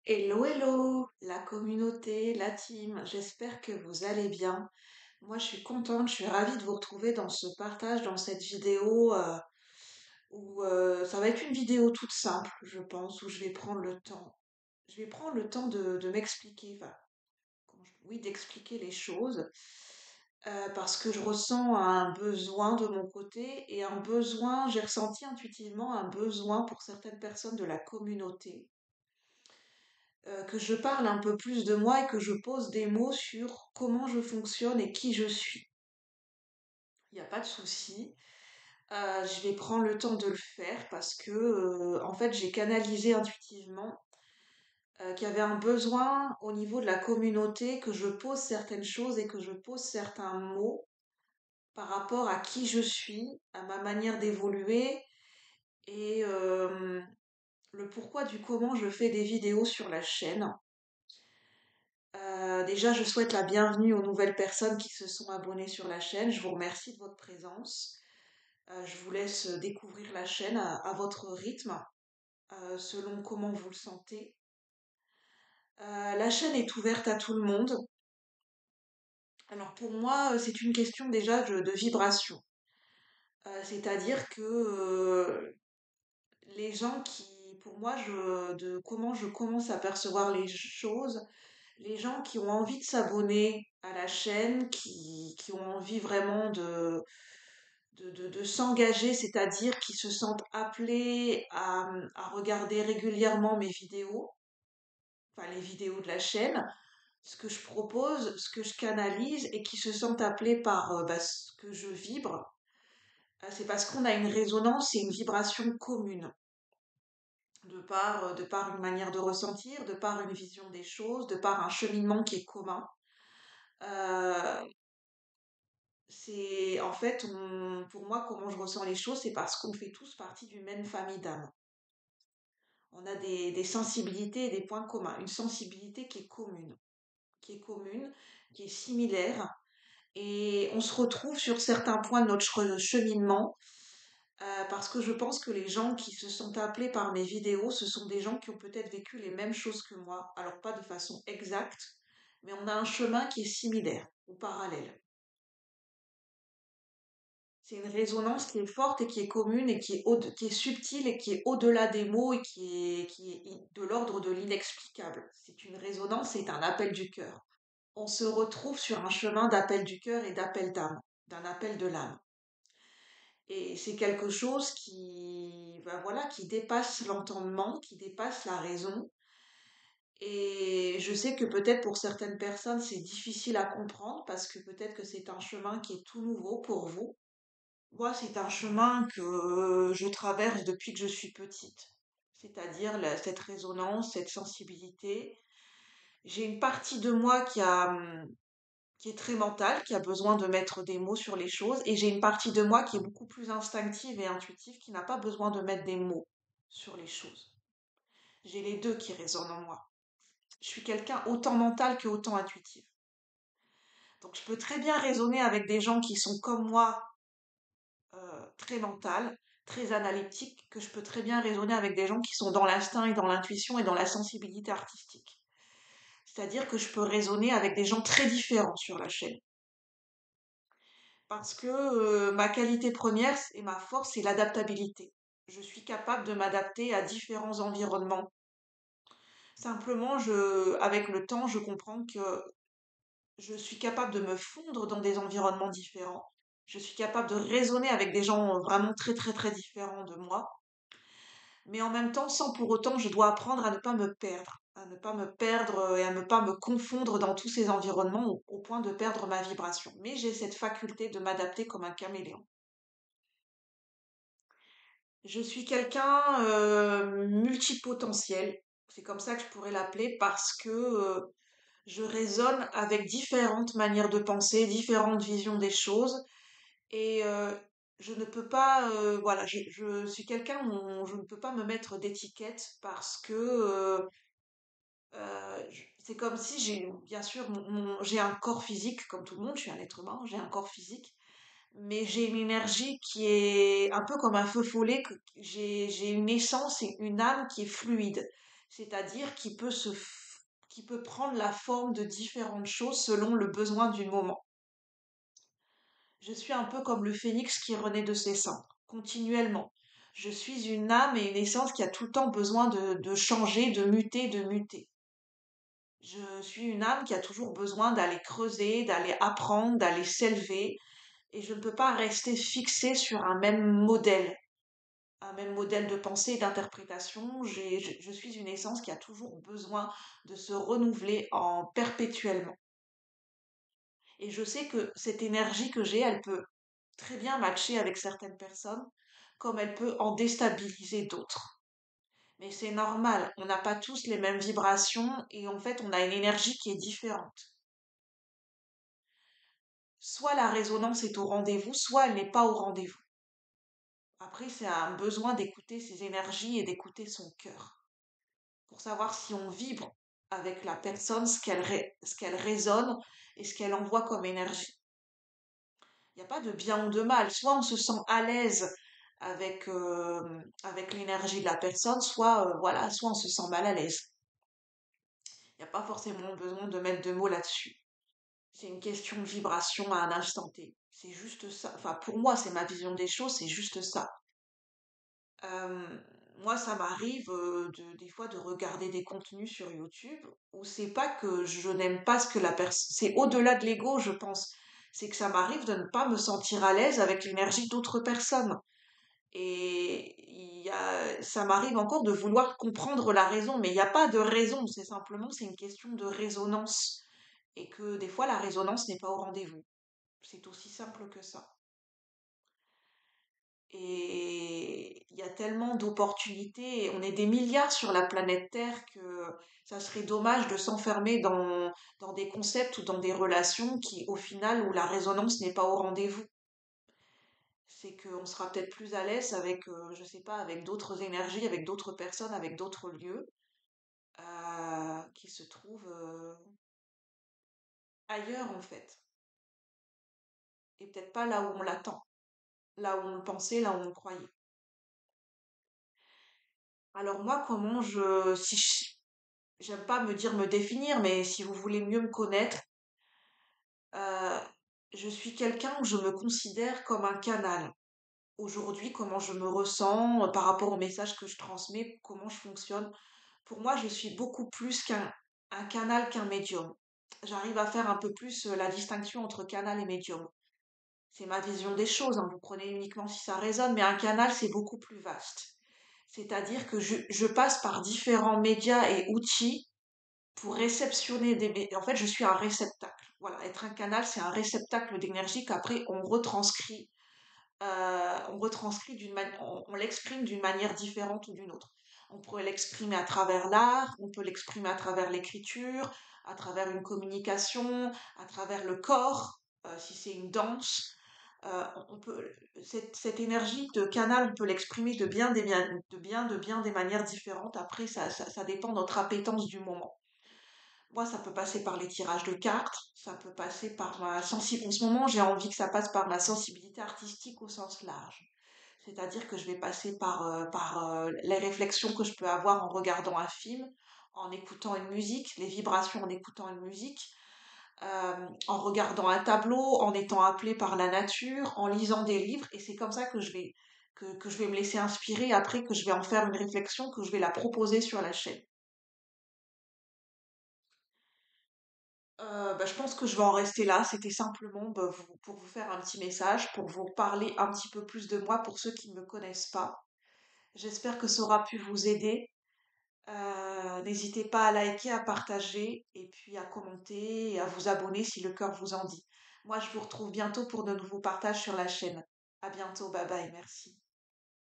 Hello, hello, la communauté, la team, j'espère que vous allez bien. Moi, je suis contente, je suis ravie de vous retrouver dans ce partage, dans cette vidéo où ça va être une vidéo toute simple, je pense, où je vais prendre le temps. Je vais prendre le temps de m'expliquer, enfin, oui, d'expliquer les choses, parce que je ressens un besoin de mon côté et un besoin, j'ai ressenti intuitivement un besoin pour certaines personnes de la communauté que je parle un peu plus de moi et que je pose des mots sur comment je fonctionne et qui je suis. Il n'y a pas de souci. Je vais prendre le temps de le faire parce que, en fait, j'ai canalisé intuitivement qu'il y avait un besoin au niveau de la communauté que je pose certaines choses et que je pose certains mots par rapport à qui je suis, à ma manière d'évoluer et le pourquoi du comment je fais des vidéos sur la chaîne. Déjà, je souhaite la bienvenue aux nouvelles personnes qui se sont abonnées sur la chaîne. Je vous remercie de votre présence. Je vous laisse découvrir la chaîne à votre rythme, selon comment vous le sentez. La chaîne est ouverte à tout le monde. Alors pour moi, c'est une question déjà de vibration. C'est-à-dire que les gens qui, pour moi, de comment je commence à percevoir les choses, les gens qui ont envie de s'abonner à la chaîne, qui ont envie vraiment de s'engager, c'est-à-dire qui se sentent appelés à regarder régulièrement mes vidéos, enfin les vidéos de la chaîne, ce que je propose, ce que je canalise et qui se sentent appelés par ce que je vibre, c'est parce qu'on a une résonance et une vibration commune, de par une manière de ressentir, de par une vision des choses, de par un cheminement qui est commun. Euh, c'est en fait, pour moi, comment je ressens les choses, c'est parce qu'on fait tous partie d'une même famille d'âmes. On a des sensibilités et des points communs. Une sensibilité qui est commune, qui est similaire, et on se retrouve sur certains points de notre cheminement, parce que je pense que les gens qui se sont appelés par mes vidéos, ce sont des gens qui ont peut-être vécu les mêmes choses que moi, alors pas de façon exacte, mais on a un chemin qui est similaire ou parallèle. C'est une résonance qui est forte et qui est commune et qui est subtile et qui est au-delà des mots et qui est de l'ordre de l'inexplicable. C'est une résonance, c'est un appel du cœur. On se retrouve sur un chemin d'appel du cœur et d'appel d'âme, d'un appel de l'âme. Et c'est quelque chose qui, ben voilà, qui dépasse l'entendement, qui dépasse la raison. Et je sais que peut-être pour certaines personnes, c'est difficile à comprendre parce que peut-être que c'est un chemin qui est tout nouveau pour vous. Moi, c'est un chemin que je traverse depuis que je suis petite, c'est-à-dire cette résonance, cette sensibilité. J'ai une partie de moi qui est très mentale, qui a besoin de mettre des mots sur les choses, et j'ai une partie de moi qui est beaucoup plus instinctive et intuitive, qui n'a pas besoin de mettre des mots sur les choses. J'ai les deux qui résonnent en moi. Je suis quelqu'un autant mental que autant intuitif. Donc je peux très bien raisonner avec des gens qui sont comme moi, très mental, très analytique, que je peux très bien raisonner avec des gens qui sont dans l'instinct et dans l'intuition et dans la sensibilité artistique. C'est-à-dire que je peux raisonner avec des gens très différents sur la chaîne. Parce que ma qualité première et ma force, c'est l'adaptabilité. Je suis capable de m'adapter à différents environnements. Simplement, avec le temps, je comprends que je suis capable de me fondre dans des environnements différents. Je suis capable de raisonner avec des gens vraiment très très très différents de moi. Mais en même temps, sans pour autant, je dois apprendre à ne pas me perdre, à ne pas me perdre et à ne pas me confondre dans tous ces environnements au point de perdre ma vibration. Mais j'ai cette faculté de m'adapter comme un caméléon. Je suis quelqu'un multipotentiel, c'est comme ça que je pourrais l'appeler, parce que je résonne avec différentes manières de penser, différentes visions des choses, et je ne peux pas, voilà, je suis quelqu'un où je ne peux pas me mettre d'étiquette parce que c'est comme si j'ai, bien sûr, j'ai un corps physique comme tout le monde, je suis un être humain, j'ai un corps physique, mais j'ai une énergie qui est un peu comme un feu follet, j'ai une essence et une âme qui est fluide, c'est-à-dire qui peut prendre la forme de différentes choses selon le besoin du moment. Je suis un peu comme le phénix qui renaît de ses cendres, continuellement. Je suis une âme et une essence qui a tout le temps besoin de changer, de muter, de muter. Je suis une âme qui a toujours besoin d'aller creuser, d'aller apprendre, d'aller s'élever, et je ne peux pas rester fixée sur un même modèle de pensée et d'interprétation. Je suis une essence qui a toujours besoin de se renouveler en perpétuellement. Et je sais que cette énergie que j'ai, elle peut très bien matcher avec certaines personnes, comme elle peut en déstabiliser d'autres. Mais c'est normal, on n'a pas tous les mêmes vibrations et en fait on a une énergie qui est différente. Soit la résonance est au rendez-vous, soit elle n'est pas au rendez-vous. Après, c'est un besoin d'écouter ses énergies et d'écouter son cœur pour savoir si on vibre avec la personne, ce qu'elle résonne et ce qu'elle envoie comme énergie. Il n'y a pas de bien ou de mal. Soit on se sent à l'aise avec l'énergie de la personne, soit, voilà, soit on se sent mal à l'aise. Il n'y a pas forcément besoin de mettre de mots là-dessus. C'est une question de vibration à un instant T. C'est juste ça. Enfin, pour moi, c'est ma vision des choses, c'est juste ça. Euh, Moi, ça m'arrive des fois de regarder des contenus sur YouTube où c'est pas que je n'aime pas ce que la personne. C'est au-delà de l'ego, je pense. C'est que ça m'arrive de ne pas me sentir à l'aise avec l'énergie d'autres personnes. Et ça m'arrive encore de vouloir comprendre la raison, mais il n'y a pas de raison, c'est une question de résonance. Et que des fois, la résonance n'est pas au rendez-vous. C'est aussi simple que ça. Et il y a tellement d'opportunités, on est des milliards sur la planète Terre que ça serait dommage de s'enfermer dans des concepts ou dans des relations qui, au final, où la résonance n'est pas au rendez-vous. C'est qu'on sera peut-être plus à l'aise avec, je sais pas, avec d'autres énergies, avec d'autres personnes, avec d'autres lieux qui se trouvent ailleurs en fait. Et peut-être pas là où on l'attend, là où on le pensait, là où on le croyait. Alors moi, j'aime pas me dire me définir, mais si vous voulez mieux me connaître, euh, je suis quelqu'un où je me considère comme un canal. Aujourd'hui, comment je me ressens par rapport au message que je transmets, comment je fonctionne. Pour moi, je suis beaucoup plus qu'un canal qu'un médium. J'arrive à faire un peu plus la distinction entre canal et médium. C'est ma vision des choses, hein, vous prenez uniquement si ça résonne, mais un canal, c'est beaucoup plus vaste. C'est-à-dire que je passe par différents médias et outils pour réceptionner En fait, je suis un réceptacle. Voilà, être un canal, c'est un réceptacle d'énergie qu'après on retranscrit on l'exprime d'une manière différente ou d'une autre. On pourrait l'exprimer à travers l'art, on peut l'exprimer à travers l'écriture, à travers une communication, à travers le corps, si c'est une danse. On peut, cette énergie de canal, on peut l'exprimer de bien des manières différentes. Après, ça dépend de notre appétence du moment. Moi, ça peut passer par les tirages de cartes, ça peut passer par ma sensibilité. En ce moment, j'ai envie que ça passe par ma sensibilité artistique au sens large. C'est-à-dire que je vais passer par les réflexions que je peux avoir en regardant un film, en écoutant une musique, les vibrations en écoutant une musique, en regardant un tableau, en étant appelé par la nature, en lisant des livres. Et c'est comme ça que je vais me laisser inspirer, après que je vais en faire une réflexion, que je vais la proposer sur la chaîne. Bah, je pense que je vais en rester là. C'était simplement bah, pour vous faire un petit message, pour vous parler un petit peu plus de moi pour ceux qui ne me connaissent pas. J'espère que ça aura pu vous aider. N'hésitez pas à liker, à partager et puis à commenter et à vous abonner si le cœur vous en dit. Moi, je vous retrouve bientôt pour de nouveaux partages sur la chaîne. À bientôt, bye bye, merci.